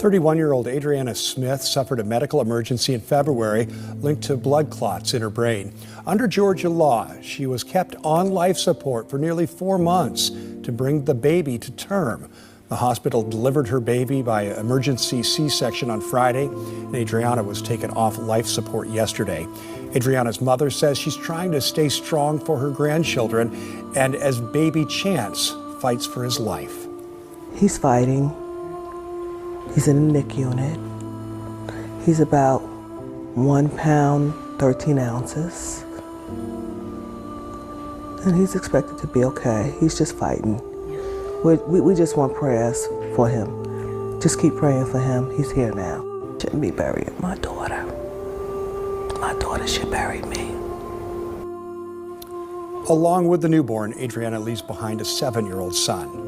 31-year-old Adriana Smith suffered a medical emergency in February linked to blood clots in her brain. Under Georgia law, she was kept on life support for nearly 4 months to bring the baby to term. The hospital delivered her baby by emergency C-section on Friday, and Adriana was taken off life support yesterday. Adriana's mother says she's trying to stay strong for her grandchildren, and as baby Chance fights for his life. He's fighting. He's in the NIC unit. He's about 1 pound, 13 ounces. And he's expected to be okay. He's just fighting. We just want prayers for him. Just keep praying for him. He's here now. Shouldn't be burying my daughter. My daughter should bury me. Along with the newborn, Adriana leaves behind a 7-year-old son.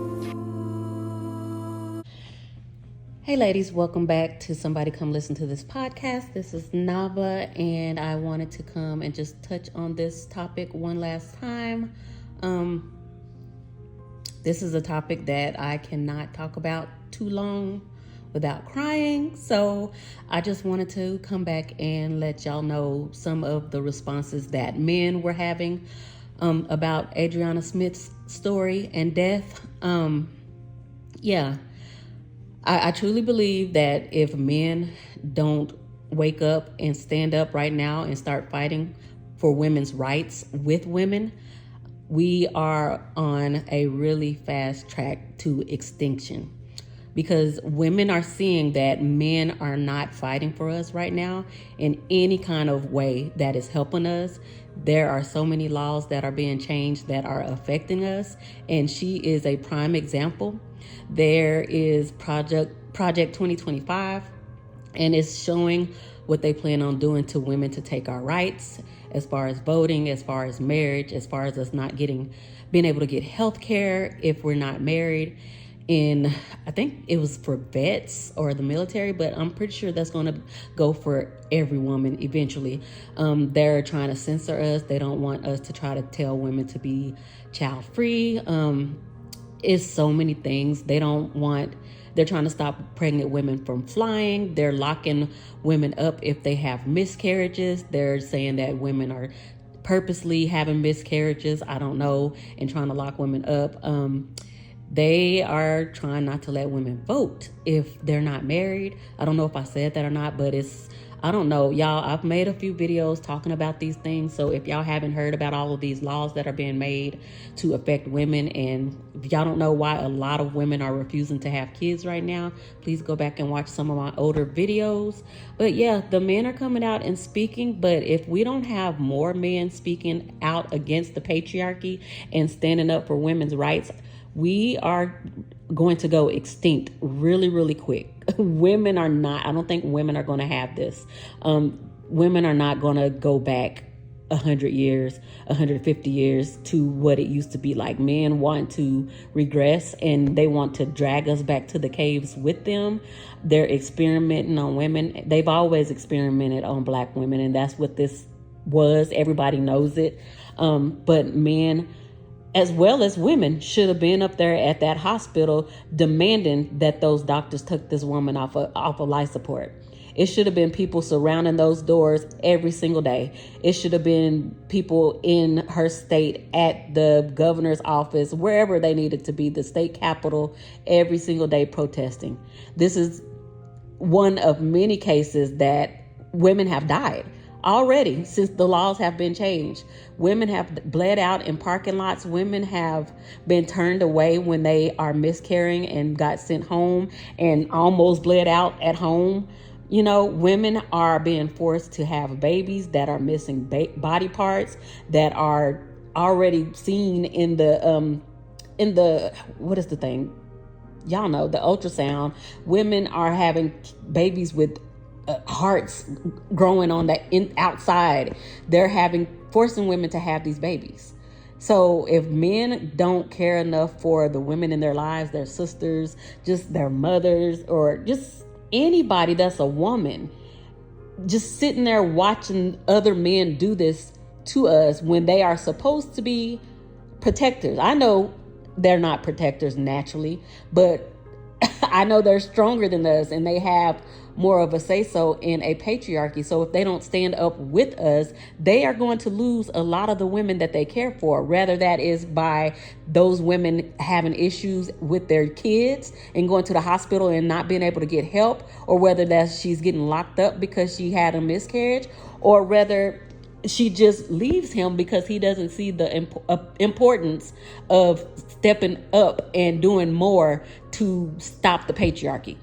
Hey ladies, welcome back to Somebody Come Listen to This podcast. This is Nava, and I wanted to come and just touch on this topic one last time. This is a topic that I cannot talk about too long without crying. So I just wanted to come back and let y'all know some of the responses that men were having about Adriana Smith's story and death. I truly believe that if men don't wake up and stand up right now and start fighting for women's rights with women, we are on a really fast track to extinction, because women are seeing that men are not fighting for us right now in any kind of way that is helping us. There are so many laws that are being changed that are affecting us, and she is a prime example. There is Project 2025, and it's showing what they plan on doing to women to take our rights as far as voting, as far as marriage, as far as us not being able to get health care if we're not married. And I think it was for vets or the military, but I'm pretty sure that's going to go for every woman eventually. They're trying to censor us. They don't want us to try to tell women to be child free. It's so many things. They're trying to stop pregnant women from flying. They're locking women up if they have miscarriages. They're saying that women are purposely having miscarriages, I don't know, and trying to lock women up. They are trying not to let women vote if they're not married. I don't know if I said that or not, but I don't know. Y'all, I've made a few videos talking about these things. So if y'all haven't heard about all of these laws that are being made to affect women, and if y'all don't know why a lot of women are refusing to have kids right now, please go back and watch some of my older videos. But yeah, the men are coming out and speaking. But if we don't have more men speaking out against the patriarchy and standing up for women's rights, we are going to go extinct really, really quick. I don't think women are going to have this. Women are not going to go back 100 years, 150 years to what it used to be like. Men want to regress, and they want to drag us back to the caves with them. They're experimenting on women. They've always experimented on Black women, and that's what this was. Everybody knows it. But men, as well as women, should have been up there at that hospital demanding that those doctors took this woman off of life support. It should have been people surrounding those doors every single day. It should have been people in her state, at the governor's office, wherever they needed to be, the state capitol, every single day protesting. This is one of many cases that women have died already since the laws have been changed. Women have bled out in parking lots. Women have been turned away when they are miscarrying and got sent home and almost bled out at home. You know, women are being forced to have babies that are missing body parts, that are already seen in the what is the thing? Y'all know, the ultrasound. Women are having babies with hearts growing on the outside. They're forcing women to have these babies. So if men don't care enough for the women in their lives, their sisters, just their mothers, or just anybody that's a woman, just sitting there watching other men do this to us when they are supposed to be protectors. I know they're not protectors naturally, but I know they're stronger than us and they have more of a say-so in a patriarchy. So if they don't stand up with us, they are going to lose a lot of the women that they care for. Whether that is by those women having issues with their kids and going to the hospital and not being able to get help, or whether that's she's getting locked up because she had a miscarriage, or whether she just leaves him because he doesn't see the importance of stepping up and doing more to stop the patriarchy.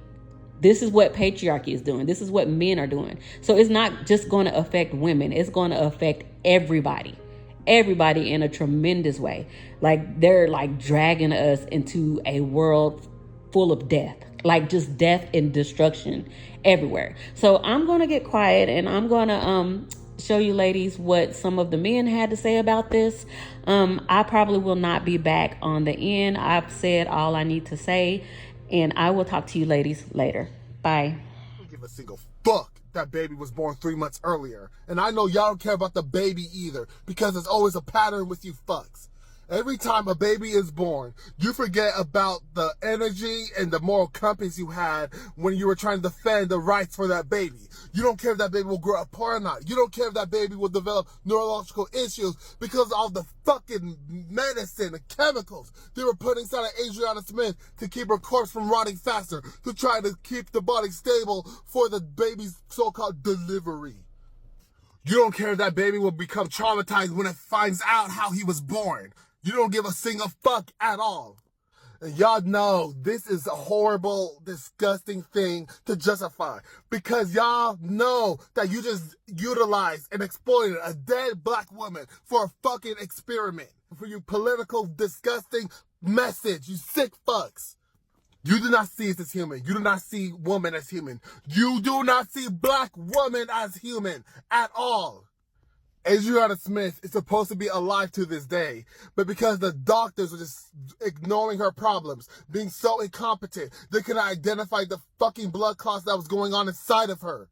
This is what patriarchy is doing. This is what men are doing. So it's not just going to affect women. It's going to affect everybody in a tremendous way. Like they're like dragging us into a world full of death, like just death and destruction everywhere. So I'm going to get quiet and I'm going to show you ladies what some of the men had to say about this. I probably will not be back on the end. I've said all I need to say, and I will talk to you ladies later. Bye. I don't give a single fuck that baby was born 3 months earlier. And I know y'all don't care about the baby either, because there's always a pattern with you fucks. Every time a baby is born, you forget about the energy and the moral compass you had when you were trying to defend the rights for that baby. You don't care if that baby will grow up poor or not. You don't care if that baby will develop neurological issues because of all the fucking medicine and chemicals they were putting inside of Adriana Smith to keep her corpse from rotting faster, to try to keep the body stable for the baby's so-called delivery. You don't care if that baby will become traumatized when it finds out how he was born. You don't give a single fuck at all. And y'all know this is a horrible, disgusting thing to justify. Because y'all know that you just utilized and exploited a dead black woman for a fucking experiment. For your political, disgusting message, you sick fucks. You do not see us as human. You do not see woman as human. You do not see black woman as human at all. Adriana Smith is supposed to be alive to this day, but because the doctors are just ignoring her problems, being so incompetent, they couldn't identify the fucking blood clots that was going on inside of her.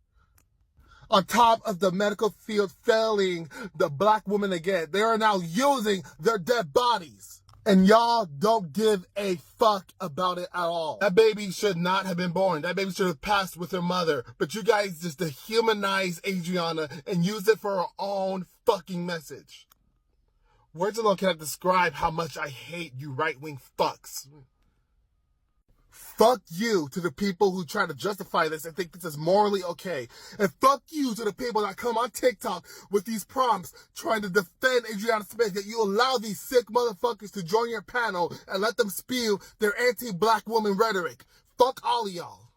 On top of the medical field failing the black woman again, they are now using their dead bodies. And y'all don't give a fuck about it at all. That baby should not have been born. That baby should have passed with her mother. But you guys just dehumanize Adriana and use it for her own fucking message. Words alone cannot describe how much I hate you right-wing fucks. Fuck you to the people who try to justify this and think this is morally okay. And fuck you to the people that come on TikTok with these prompts trying to defend Adriana Smith, that you allow these sick motherfuckers to join your panel and let them spew their anti-black woman rhetoric. Fuck all of y'all.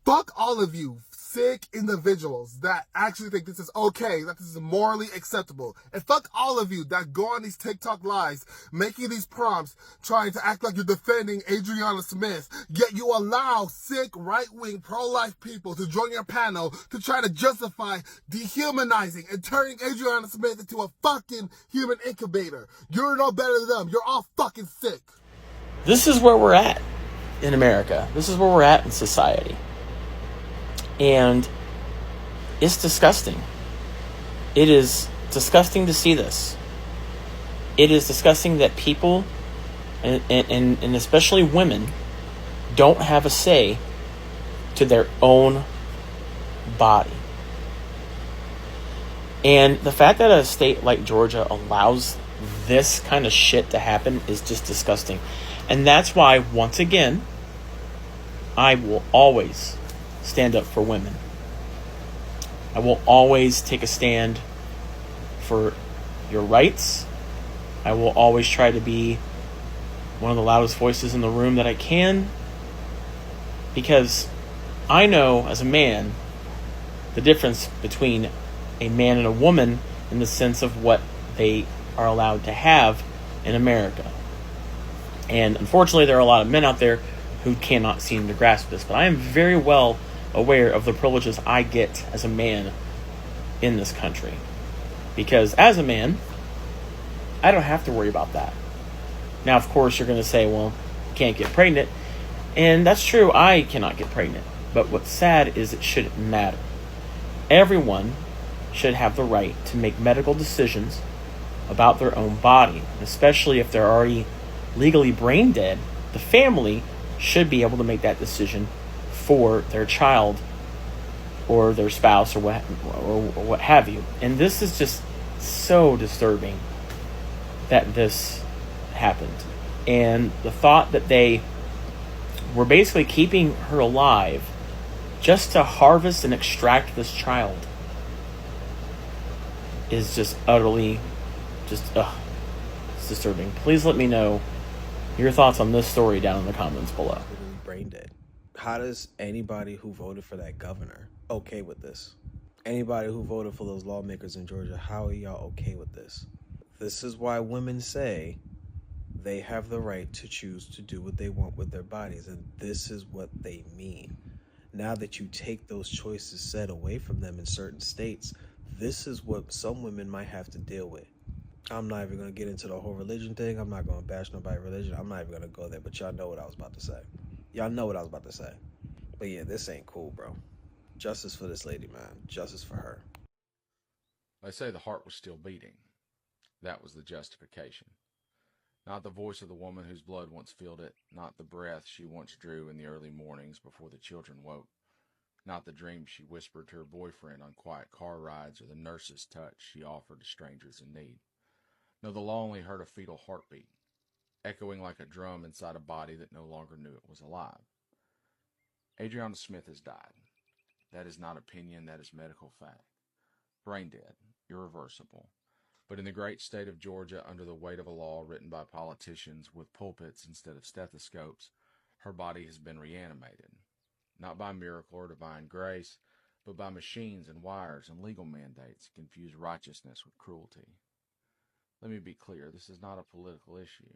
Fuck all of you sick individuals that actually think this is okay, that this is morally acceptable. And fuck all of you that go on these TikTok lives, making these prompts, trying to act like you're defending Adriana Smith, yet you allow sick right-wing pro-life people to join your panel to try to justify dehumanizing and turning Adriana Smith into a fucking human incubator. You're no better than them. You're all fucking sick. This is where we're at in America. This is where we're at in society. And it's disgusting. It is disgusting to see this. It is disgusting that people, and especially women, don't have a say to their own body. And the fact that a state like Georgia allows this kind of shit to happen is just disgusting. And that's why, once again, I will always stand up for women. I will always take a stand for your rights. I will always try to be one of the loudest voices in the room that I can, because I know as a man the difference between a man and a woman in the sense of what they are allowed to have in America. And unfortunately, there are a lot of men out there who cannot seem to grasp this, but I am very well aware of the privileges I get as a man in this country. Because as a man, I don't have to worry about that. Now, of course, you're going to say, well, you can't get pregnant. And that's true, I cannot get pregnant. But what's sad is it shouldn't matter. Everyone should have the right to make medical decisions about their own body, especially if they're already legally brain dead. The family should be able to make that decision for their child or their spouse or what have you. And this is just so disturbing that this happened. And the thought that they were basically keeping her alive just to harvest and extract this child is just utterly it's disturbing. Please let me know your thoughts on this story down in the comments below. Literally brain dead. How does anybody who voted for that governor okay with this? Anybody who voted for those lawmakers in Georgia, how are y'all okay with this? This is why women say they have the right to choose to do what they want with their bodies, and this is what they mean. Now that you take those choices set away from them in certain states, this is what some women might have to deal with. I'm not even going to get into the whole religion thing. I'm not going to bash nobody's religion. I'm not even going to go there, but y'all know what I was about to say. Y'all know what I was about to say. But yeah, this ain't cool, bro. Justice for this lady, man. Justice for her. They say the heart was still beating. That was the justification. Not the voice of the woman whose blood once filled it, not the breath she once drew in the early mornings before the children woke, not the dreams she whispered to her boyfriend on quiet car rides or the nurse's touch she offered to strangers in need. No, the law only heard a fetal heartbeat, echoing like a drum inside a body that no longer knew it was alive. Adriana Smith has died. That is not opinion, that is medical fact. Brain dead, irreversible. But in the great state of Georgia, under the weight of a law written by politicians with pulpits instead of stethoscopes, her body has been reanimated. Not by miracle or divine grace, but by machines and wires and legal mandates that confuse righteousness with cruelty. Let me be clear, this is not a political issue.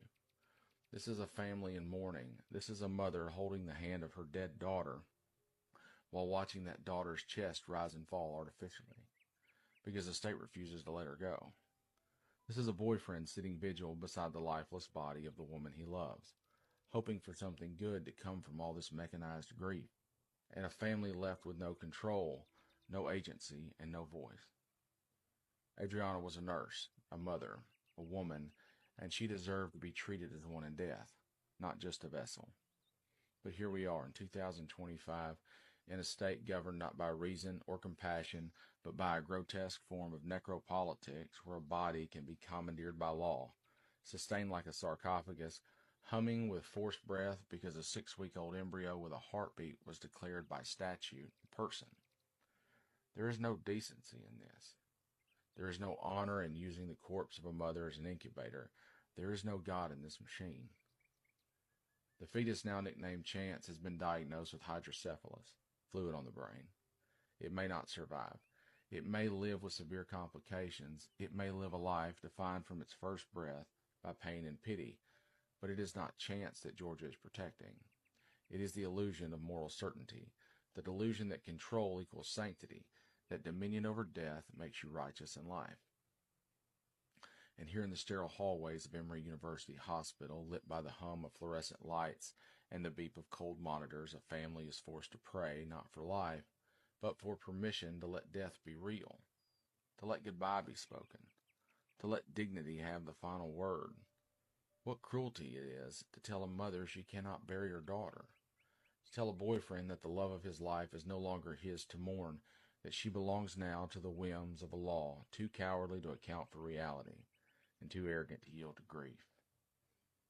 This is a family in mourning. This is a mother holding the hand of her dead daughter while watching that daughter's chest rise and fall artificially because the state refuses to let her go. This is a boyfriend sitting vigil beside the lifeless body of the woman he loves, hoping for something good to come from all this mechanized grief, and a family left with no control, no agency, and no voice. Adriana was a nurse, a mother, a woman, and she deserved to be treated as one in death, not just a vessel. But here we are in 2025, in a state governed not by reason or compassion, but by a grotesque form of necropolitics where a body can be commandeered by law, sustained like a sarcophagus, humming with forced breath because a 6-week-old embryo with a heartbeat was declared by statute a person. There is no decency in this. There is no honor in using the corpse of a mother as an incubator. There is no God in this machine. The fetus, now nicknamed Chance, has been diagnosed with hydrocephalus, fluid on the brain. It may not survive. It may live with severe complications. It may live a life defined from its first breath by pain and pity. But it is not Chance that Georgia is protecting. It is the illusion of moral certainty, the delusion that control equals sanctity, that dominion over death makes you righteous in life. And here in the sterile hallways of Emory University Hospital, lit by the hum of fluorescent lights and the beep of cold monitors, a family is forced to pray, not for life, but for permission to let death be real, to let goodbye be spoken, to let dignity have the final word. What cruelty it is to tell a mother she cannot bury her daughter, to tell a boyfriend that the love of his life is no longer his to mourn, that she belongs now to the whims of a law too cowardly to account for reality and too arrogant to yield to grief.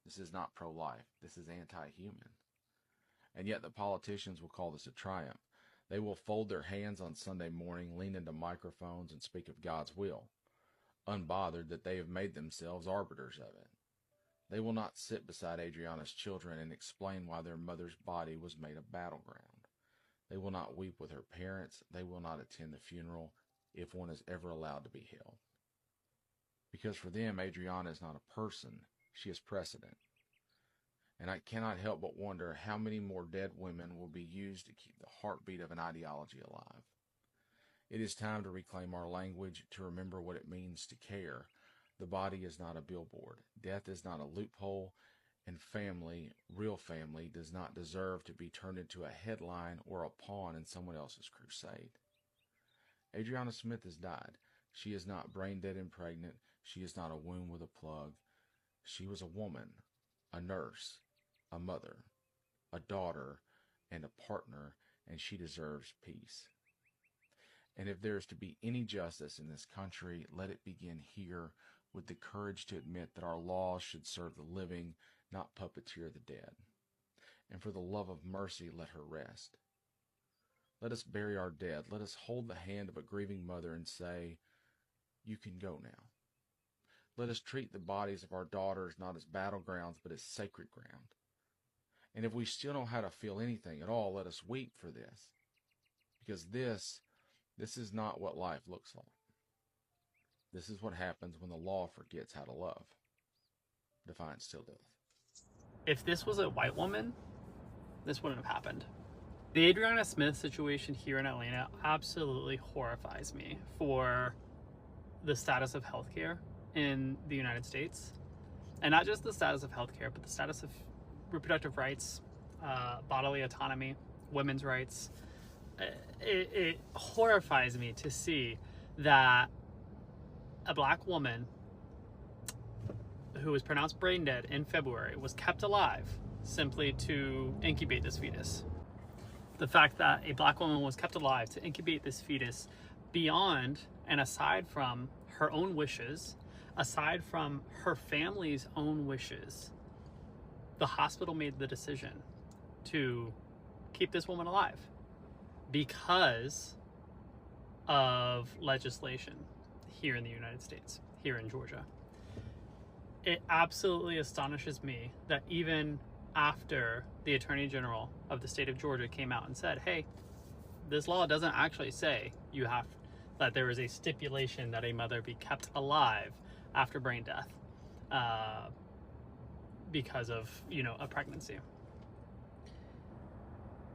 This is not pro-life. This is anti-human. And yet the politicians will call this a triumph. They will fold their hands on Sunday morning, lean into microphones, and speak of God's will, unbothered that they have made themselves arbiters of it. They will not sit beside Adriana's children and explain why their mother's body was made a battleground. They will not weep with her parents. They will not attend the funeral, if one is ever allowed to be held. Because for them, Adriana is not a person. She is precedent. And I cannot help but wonder how many more dead women will be used to keep the heartbeat of an ideology alive. It is time to reclaim our language, to remember what it means to care. The body is not a billboard. Death is not a loophole. And family, real family, does not deserve to be turned into a headline or a pawn in someone else's crusade. Adriana Smith has died. She is not brain dead and pregnant. She is not a womb with a plug. She was a woman, a nurse, a mother. a daughter, and a partner, and she deserves peace. And if there is to be any justice in this country, let it begin here with the courage to admit that our laws should serve the living, not puppeteer the dead. And for the love of mercy, let her rest. Let us bury our dead. Let us hold the hand of a grieving mother and say, you can go now. Let us treat the bodies of our daughters not as battlegrounds, but as sacred ground. And if we still don't know how to feel anything at all, let us weep for this. Because this is not what life looks like. This is what happens when the law forgets how to love. Defiance still does. If this was a white woman, this wouldn't have happened. The Adriana Smith situation here in Atlanta absolutely horrifies me for the status of healthcare in the United States. And not just the status of healthcare, but the status of reproductive rights, bodily autonomy, women's rights. It horrifies me to see that a black woman who was pronounced brain dead in February was kept alive simply to incubate this fetus. The fact that a black woman was kept alive to incubate this fetus beyond and aside from her own wishes, aside from her family's own wishes, the hospital made the decision to keep this woman alive because of legislation here in the United States, here in Georgia. It absolutely astonishes me that even after the Attorney General of the state of Georgia came out and said, hey, this law doesn't actually say that there is a stipulation that a mother be kept alive after brain death because of, a pregnancy.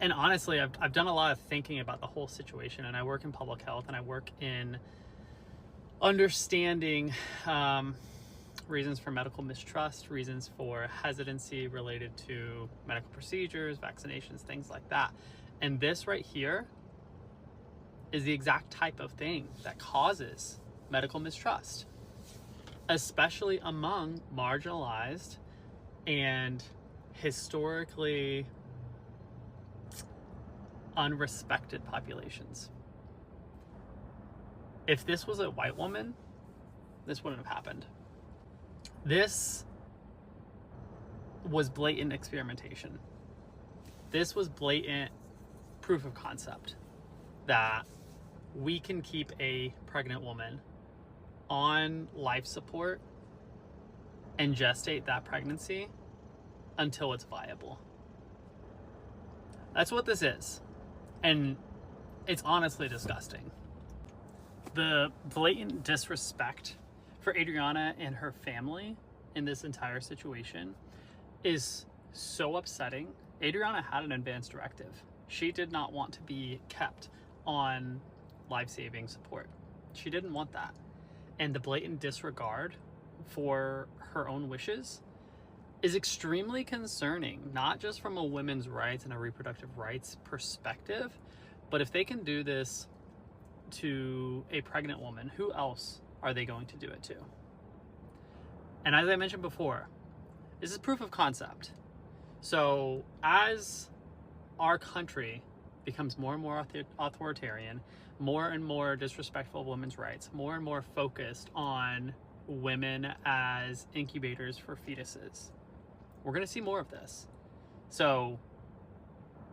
And honestly, I've done a lot of thinking about the whole situation, and I work in public health, and I work in understanding reasons for medical mistrust, reasons for hesitancy related to medical procedures, vaccinations, things like that. And this right here is the exact type of thing that causes medical mistrust, especially among marginalized and historically unrespected populations. If this was a white woman, this wouldn't have happened. This was blatant experimentation. This was blatant proof of concept that we can keep a pregnant woman on life support and gestate that pregnancy until it's viable. That's what this is. And it's honestly disgusting. The blatant disrespect for Adriana and her family in this entire situation is so upsetting. Adriana had an advance directive. She did not want to be kept on life-saving support. She didn't want that. And the blatant disregard for her own wishes is extremely concerning, not just from a women's rights and a reproductive rights perspective, but if they can do this to a pregnant woman, who else are they going to do it to? And as I mentioned before, this is proof of concept. So as our country becomes more and more authoritarian, more and more disrespectful of women's rights, more and more focused on women as incubators for fetuses, we're going to see more of this. So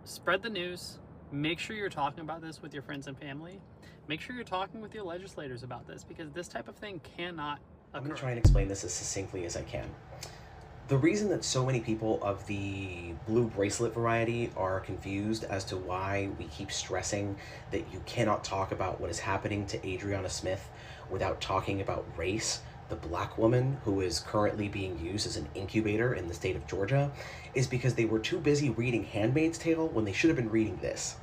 spread the news. Make sure you're talking about this with your friends and family. Make sure you're talking with your legislators about this, because this type of thing cannot occur. I'm going to try and explain this as succinctly as I can. The reason that so many people of the blue bracelet variety are confused as to why we keep stressing that you cannot talk about what is happening to Adriana Smith without talking about race, the black woman who is currently being used as an incubator in the state of Georgia, is because they were too busy reading Handmaid's Tale when they should have been reading this.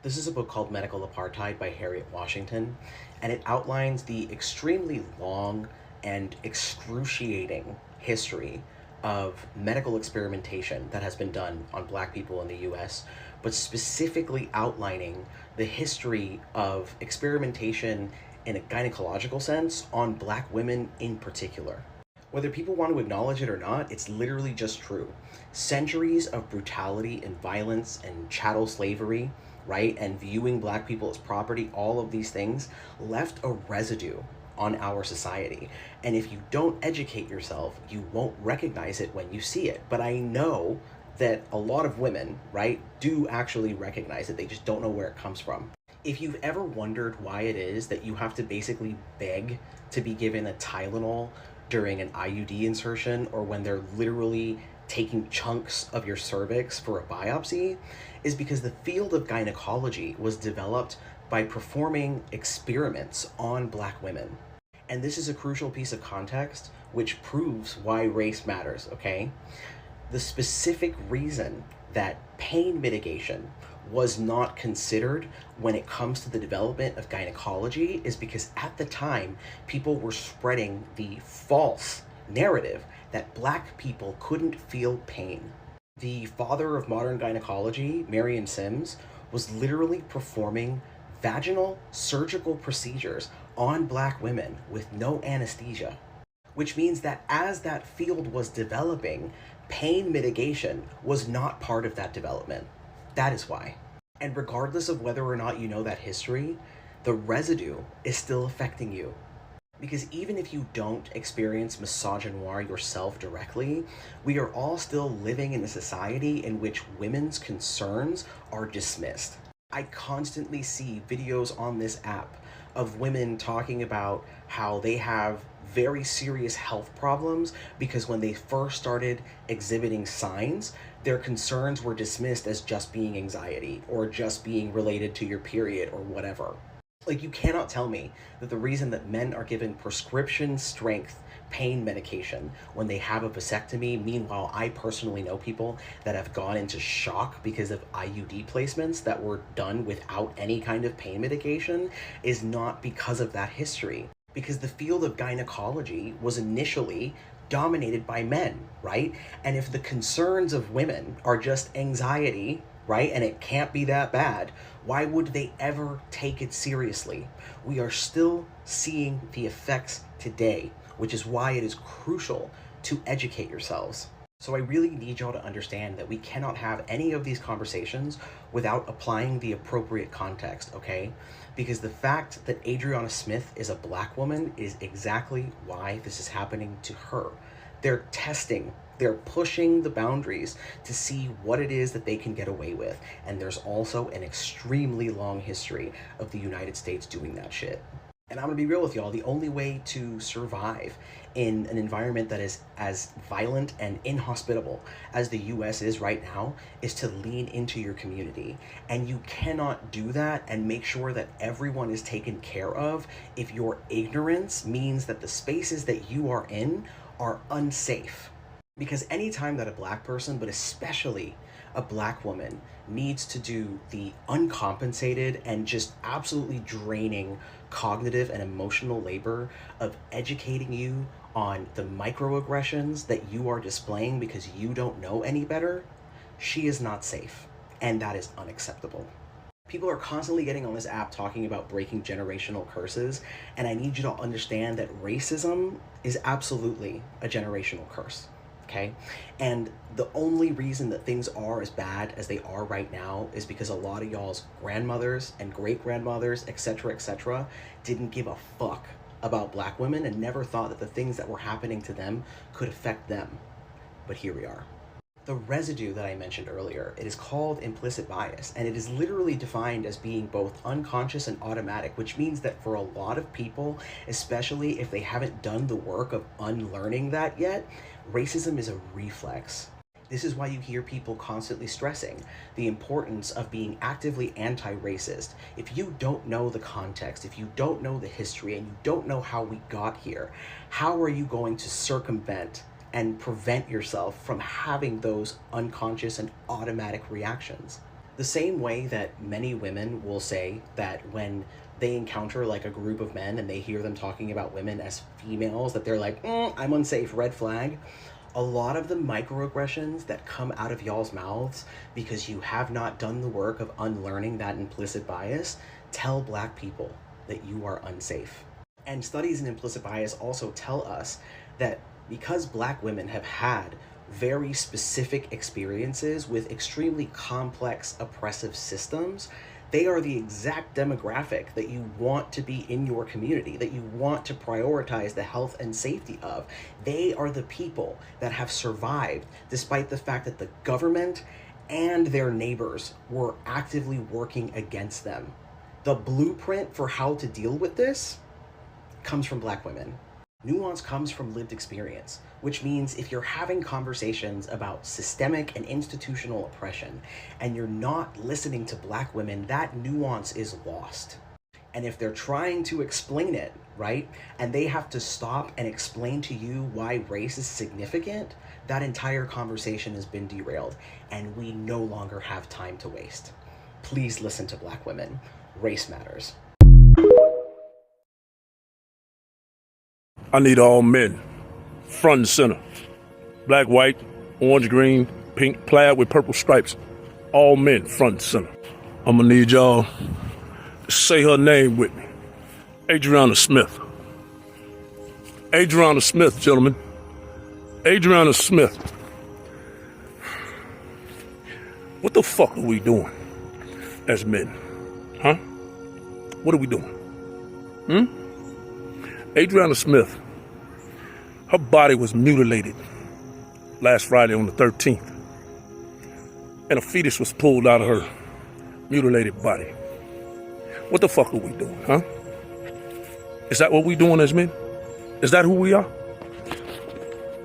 This is a book called Medical Apartheid by Harriet Washington, and it outlines the extremely long and excruciating history of medical experimentation that has been done on black people in the US, but specifically outlining the history of experimentation in a gynecological sense on black women in particular. Whether people want to acknowledge it or not, it's literally just true. Centuries of brutality and violence and chattel slavery, right, and viewing black people as property, all of these things left a residue on our society. And if you don't educate yourself, you won't recognize it when you see it. But I know that a lot of women, right, do actually recognize it. They just don't know where it comes from. If you've ever wondered why it is that you have to basically beg to be given a Tylenol during an IUD insertion, or when they're literally taking chunks of your cervix for a biopsy, is because the field of gynecology was developed by performing experiments on black women. And this is a crucial piece of context which proves why race matters, okay? The specific reason that pain mitigation was not considered when it comes to the development of gynecology is because at the time, people were spreading the false narrative that black people couldn't feel pain. The father of modern gynecology, Marion Sims, was literally performing vaginal surgical procedures on black women with no anesthesia, which means that as that field was developing, pain mitigation was not part of that development. That is why. And regardless of whether or not you know that history, the residue is still affecting you. Because even if you don't experience misogynoir yourself directly, we are all still living in a society in which women's concerns are dismissed. I constantly see videos on this app of women talking about how they have very serious health problems because when they first started exhibiting signs, their concerns were dismissed as just being anxiety or just being related to your period or whatever. Like, you cannot tell me that the reason that men are given prescription strength pain medication when they have a vasectomy, meanwhile I personally know people that have gone into shock because of IUD placements that were done without any kind of pain medication, is not because of that history. Because the field of gynecology was initially dominated by men, right? And if the concerns of women are just anxiety, right, and it can't be that bad, why would they ever take it seriously? We are still seeing the effects today, which is why it is crucial to educate yourselves. So I really need y'all to understand that we cannot have any of these conversations without applying the appropriate context, okay? Because the fact that Adriana Smith is a black woman is exactly why this is happening to her. They're testing, they're pushing the boundaries to see what it is that they can get away with. And there's also an extremely long history of the United States doing that shit. And I'm gonna be real with y'all, the only way to survive in an environment that is as violent and inhospitable as the US is right now is to lean into your community. And you cannot do that and make sure that everyone is taken care of if your ignorance means that the spaces that you are in are unsafe. Because anytime that a black person, but especially a black woman, needs to do the uncompensated and just absolutely draining cognitive and emotional labor of educating you on the microaggressions that you are displaying because you don't know any better, she is not safe. And that is unacceptable. People are constantly getting on this app talking about breaking generational curses, and I need you to understand that racism is absolutely a generational curse. Okay? And the only reason that things are as bad as they are right now is because a lot of y'all's grandmothers and great-grandmothers, etc., didn't give a fuck about black women and never thought that the things that were happening to them could affect them. But here we are. The residue that I mentioned earlier, it is called implicit bias, and it is literally defined as being both unconscious and automatic, which means that for a lot of people, especially if they haven't done the work of unlearning that yet, racism is a reflex. This is why you hear people constantly stressing the importance of being actively anti-racist. If you don't know the context, if you don't know the history, and you don't know how we got here, how are you going to circumvent and prevent yourself from having those unconscious and automatic reactions? The same way that many women will say that when they encounter like a group of men and they hear them talking about women as females, that they're like, I'm unsafe, red flag. A lot of the microaggressions that come out of y'all's mouths because you have not done the work of unlearning that implicit bias tell black people that you are unsafe. And studies in implicit bias also tell us that Because Black women have had very specific experiences with extremely complex oppressive systems, they are the exact demographic that you want to be in your community, that you want to prioritize the health and safety of. They are the people that have survived despite the fact that the government and their neighbors were actively working against them. The blueprint for how to deal with this comes from Black women. Nuance comes from lived experience, which means if you're having conversations about systemic and institutional oppression and you're not listening to Black women, that nuance is lost. And if they're trying to explain it, right, and they have to stop and explain to you why race is significant, that entire conversation has been derailed, and we no longer have time to waste. Please listen to Black women. Race matters. I need all men, front and center. Black, white, orange, green, pink, plaid with purple stripes. All men, front and center. I'm gonna need y'all to say her name with me. Adriana Smith. Adriana Smith, gentlemen. Adriana Smith. What the fuck are we doing as men? Huh? What are we doing? Adriana Smith, her body was mutilated last Friday on the 13th. And a fetus was pulled out of her mutilated body. What the fuck are we doing, huh? Is that what we doing as men? Is that who we are?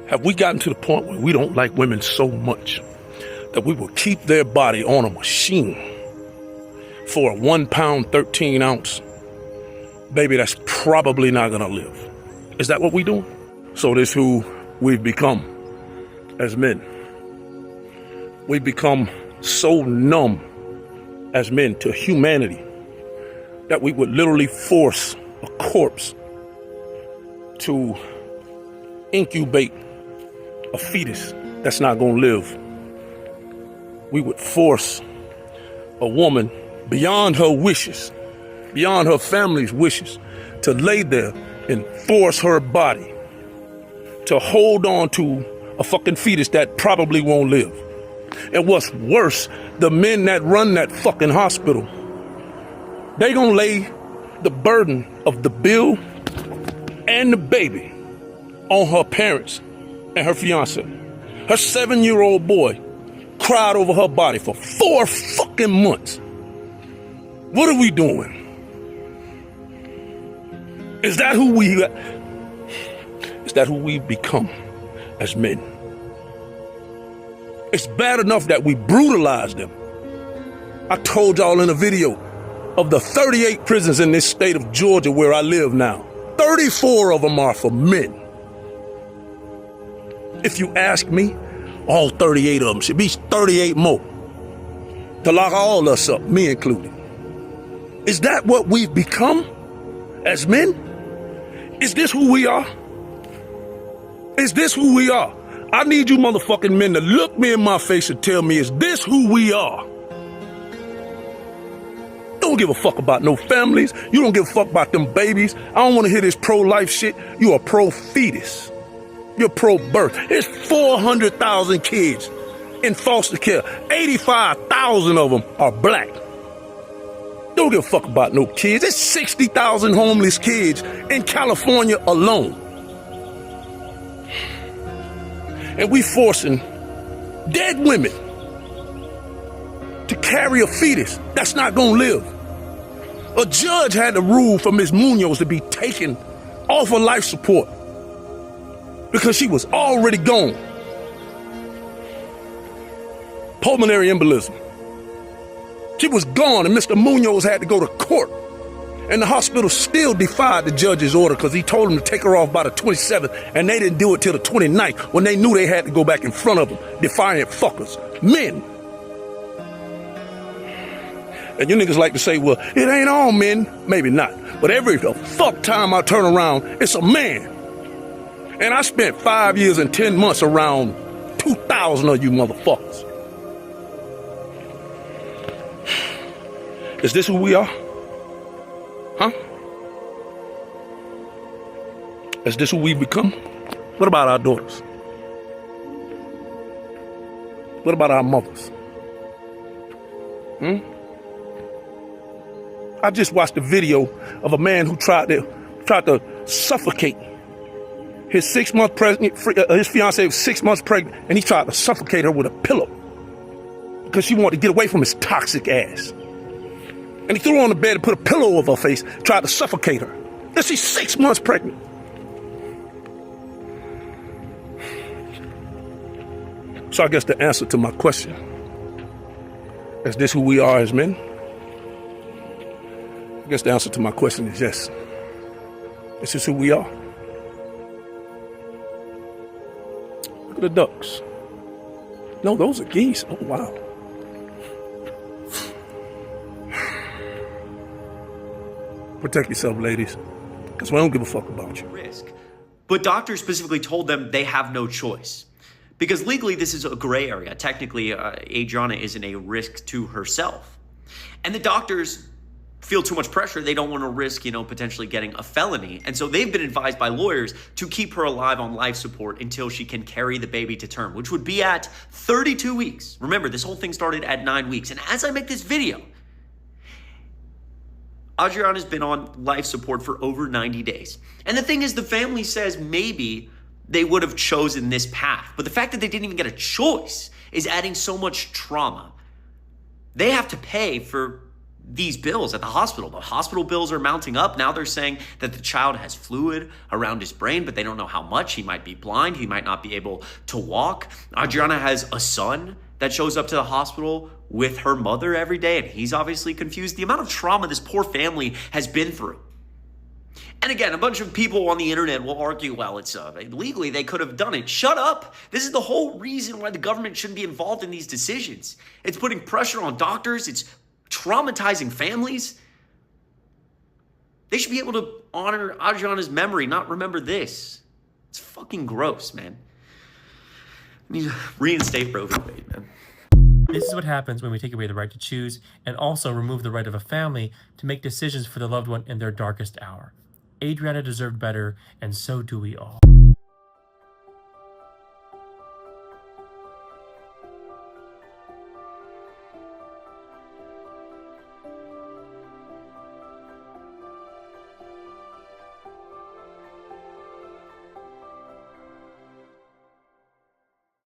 Have we gotten to the point where we don't like women so much that we will keep their body on a machine for a 1 pound, 13 ounce baby that's probably not gonna live? Is that what we doing? So this who we've become as men. We've become so numb as men to humanity that we would literally force a corpse to incubate a fetus that's not gonna live. We would force a woman beyond her wishes, beyond her family's wishes, to lay there and force her body to hold on to a fucking fetus that probably won't live. And what's worse, the men that run that fucking hospital, they gonna lay the burden of the bill and the baby on her parents and her fiance. Her 7-year-old boy cried over her body for 4 fucking months. What are we doing? Is that who we've become as men? It's bad enough that we brutalize them. I told y'all in a video of the 38 prisons in this state of Georgia where I live now. 34 of them are for men. If you ask me, all 38 of them should be 38 more to lock all us up, me included. Is that what we've become as men? Is this who we are? Is this who we are? I need you motherfucking men to look me in my face and tell me, is this who we are? Don't give a fuck about no families. You don't give a fuck about them babies. I don't want to hear this pro-life shit. You are pro-fetus. You're pro-birth. There's 400,000 kids in foster care. 85,000 of them are black. Don't give a fuck about no kids. There's 60,000 homeless kids in California alone. And we forcing dead women to carry a fetus that's not gonna live. A judge had to rule for Ms. Munoz to be taken off of life support because she was already gone. Pulmonary embolism. She was gone, and Mr. Munoz had to go to court. And the hospital still defied the judge's order because he told them to take her off by the 27th, and they didn't do it till the 29th when they knew they had to go back in front of them. Defiant fuckers. Men. And you niggas like to say, well, it ain't all men. Maybe not. But every fuck time I turn around, it's a man. And I spent 5 years and 10 months around 2,000 of you motherfuckers. Is this who we are? Huh? Is this who we've become? What about our daughters? What about our mothers? I just watched a video of a man who tried to suffocate his 6 month pregnant. His fiancee was 6 months pregnant, and he tried to suffocate her with a pillow because she wanted to get away from his toxic ass. And he threw her on the bed and put a pillow over her face, tried to suffocate her. And she's 6 months pregnant. So I guess the answer to my question, is this who we are as men? I guess the answer to my question is yes. This is who we are. Look at the ducks. No, those are geese. Oh, wow. Protect yourself, ladies, because we don't give a fuck about you. Risk. But doctors specifically told them they have no choice. Because legally, this is a gray area. Technically, Adriana isn't a risk to herself. And the doctors feel too much pressure. They don't want to risk, potentially getting a felony. And so they've been advised by lawyers to keep her alive on life support until she can carry the baby to term, which would be at 32 weeks. Remember, this whole thing started at 9 weeks. And as I make this video, Adriana's been on life support for over 90 days. And the thing is, the family says maybe they would have chosen this path. But the fact that they didn't even get a choice is adding so much trauma. They have to pay for these bills at the hospital. The hospital bills are mounting up. Now they're saying that the child has fluid around his brain, but they don't know how much. He might be blind. He might not be able to walk. Adriana has a son that shows up to the hospital with her mother every day, and he's obviously confused. The amount of trauma this poor family has been through. And again, a bunch of people on the internet will argue, well, it's legally they could have done it. Shut up. This is the whole reason why the government shouldn't be involved in these decisions. It's putting pressure on doctors. It's traumatizing families. They should be able to honor Adriana's memory, not remember this. It's fucking gross, man. I need to reinstate Roe v. Wade, man. This is what happens when we take away the right to choose and also remove the right of a family to make decisions for the loved one in their darkest hour. Adriana deserved better, and so do we all.